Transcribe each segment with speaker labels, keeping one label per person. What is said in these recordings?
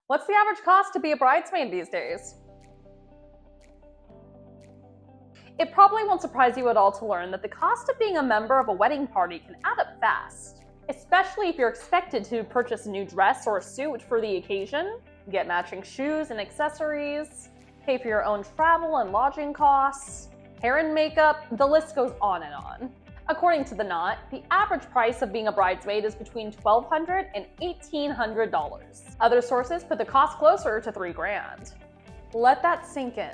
Speaker 1: What's the average cost to be a bridesmaid these days? It probably won't surprise you at all to learn that the cost of being a member of a wedding party can add up fast, especially if you're expected to purchase a new dress or suit for the occasion, get matching shoes and accessories, pay for your own travel and lodging costs, hair and makeup, the list goes on and on. According to The Knot, the average price of being a bridesmaid is between $1,200 and $1,800. Other sources put the cost closer to $3,000. Let that sink in.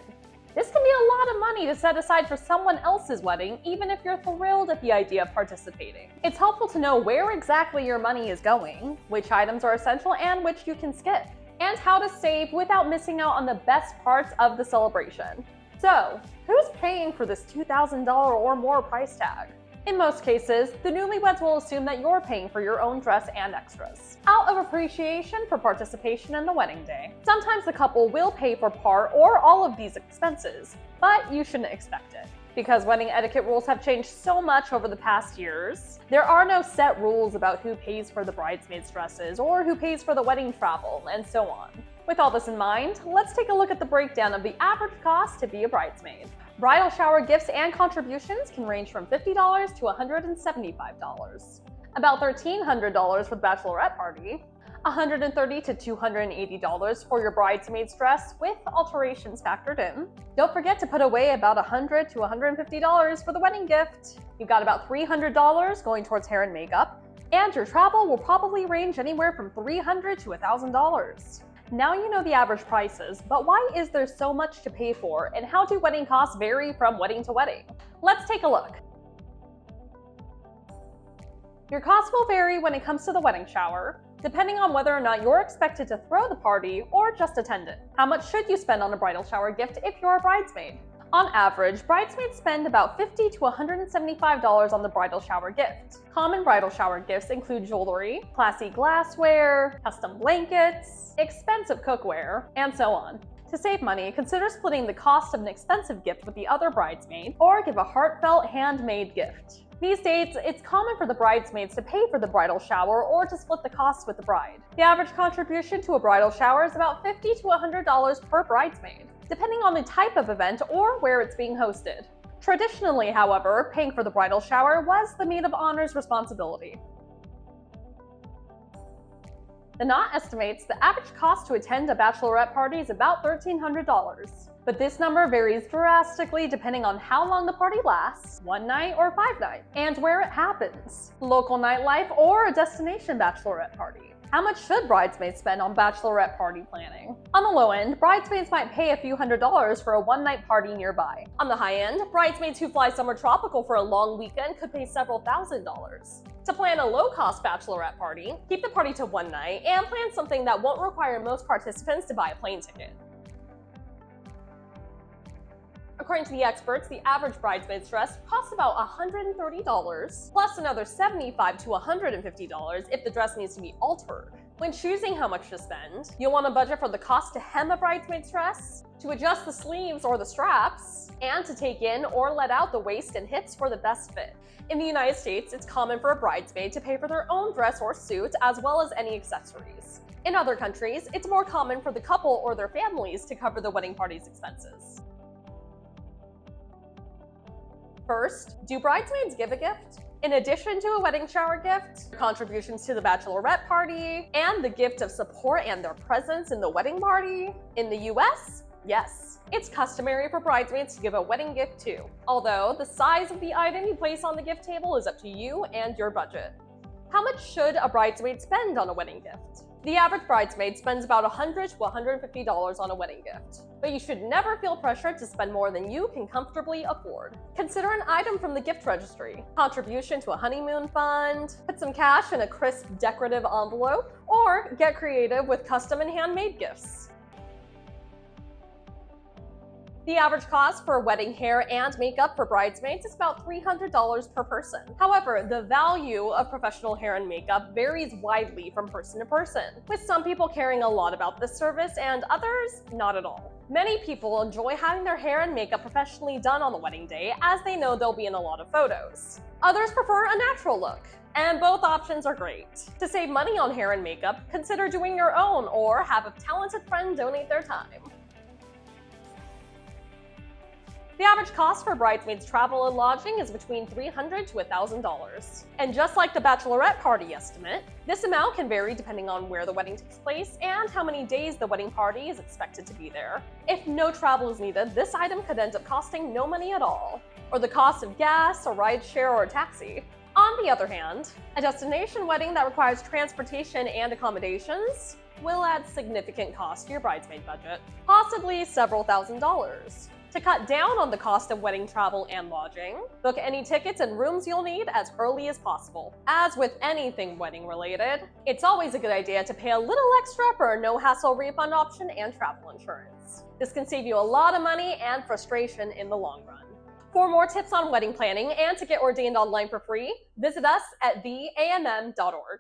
Speaker 1: This can be a lot of money to set aside for someone else's wedding, even if you're thrilled at the idea of participating. It's helpful to know where exactly your money is going, which items are essential and which you can skip, and how to save without missing out on the best parts of the celebration. So, who's paying for this $2,000 or more price tag? In most cases, the newlyweds will assume that you're paying for your own dress and extras, out of appreciation for participation in the wedding day. Sometimes the couple will pay for part or all of these expenses, but you shouldn't expect it. Because wedding etiquette rules have changed so much over the past years, there are no set rules about who pays for the bridesmaids' dresses or who pays for the wedding travel, and so on. With all this in mind, let's take a look at the breakdown of the average cost to be a bridesmaid. Bridal shower gifts and contributions can range from $50 to $175. About $1,300 for the bachelorette party, $130 to $280 for your bridesmaid's dress with alterations factored in. Don't forget to put away about $100 to $150 for the wedding gift. You've got about $300 going towards hair and makeup, and your travel will probably range anywhere from $300 to $1,000. Now you know the average prices, but why is there so much to pay for, and how do wedding costs vary from wedding to wedding? Let's take a look. Your costs will vary when it comes to the wedding shower, depending on whether or not you're expected to throw the party or just attend it. How much should you spend on a bridal shower gift if you're a bridesmaid? On average, bridesmaids spend about $50 to $175 on the bridal shower gift. Common bridal shower gifts include jewelry, classy glassware, custom blankets, expensive cookware, and so on. To save money, consider splitting the cost of an expensive gift with the other bridesmaid, or give a heartfelt handmade gift. These days, it's common for the bridesmaids to pay for the bridal shower or to split the costs with the bride. The average contribution to a bridal shower is about $50 to $100 per bridesmaid, depending on the type of event or where it's being hosted. Traditionally, however, paying for the bridal shower was the maid of honor's responsibility. The Knot estimates the average cost to attend a bachelorette party is about $1,300. But this number varies drastically depending on how long the party lasts, 1 night or 5 nights, and where it happens, local nightlife or a destination bachelorette party. How much should bridesmaids spend on bachelorette party planning? On the low end, bridesmaids might pay a few $100s for a one-night party nearby. On the high end, bridesmaids who fly somewhere tropical for a long weekend could pay several $1,000s. To plan a low-cost bachelorette party, keep the party to 1 night and plan something that won't require most participants to buy a plane ticket. According to the experts, the average bridesmaid's dress costs about $130, plus another $75 to $150 if the dress needs to be altered. When choosing how much to spend, you'll want to budget for the cost to hem a bridesmaid's dress, to adjust the sleeves or the straps, and to take in or let out the waist and hips for the best fit. In the United States, it's common for a bridesmaid to pay for their own dress or suit, as well as any accessories. In other countries, it's more common for the couple or their families to cover the wedding party's expenses. First, do bridesmaids give a gift? In addition to a wedding shower gift, contributions to the bachelorette party, and the gift of support and their presence in the wedding party, in the US, yes, it's customary for bridesmaids to give a wedding gift too. Although, the size of the item you place on the gift table is up to you and your budget. How much should a bridesmaid spend on a wedding gift? The average bridesmaid spends about $100 to $150 on a wedding gift, but you should never feel pressured to spend more than you can comfortably afford. Consider an item from the gift registry, contribution to a honeymoon fund, put some cash in a crisp decorative envelope, or get creative with custom and handmade gifts. The average cost for wedding hair and makeup for bridesmaids is about $300 per person. However, the value of professional hair and makeup varies widely from person to person, with some people caring a lot about this service and others not at all. Many people enjoy having their hair and makeup professionally done on the wedding day, as they know they'll be in a lot of photos. Others prefer a natural look, and both options are great. To save money on hair and makeup, consider doing your own or have a talented friend donate their time. The average cost for bridesmaids' travel and lodging is between $300 to $1,000. And just like the bachelorette party estimate, this amount can vary depending on where the wedding takes place and how many days the wedding party is expected to be there. If no travel is needed, this item could end up costing no money at all, or the cost of gas, a rideshare, or a taxi. On the other hand, a destination wedding that requires transportation and accommodations will add significant cost to your bridesmaid budget, possibly several $1,000s. To cut down on the cost of wedding travel and lodging, book any tickets and rooms you'll need as early as possible. As with anything wedding related, it's always a good idea to pay a little extra for a no-hassle refund option and travel insurance. This can save you a lot of money and frustration in the long run. For more tips on wedding planning and to get ordained online for free, visit us at theamm.org.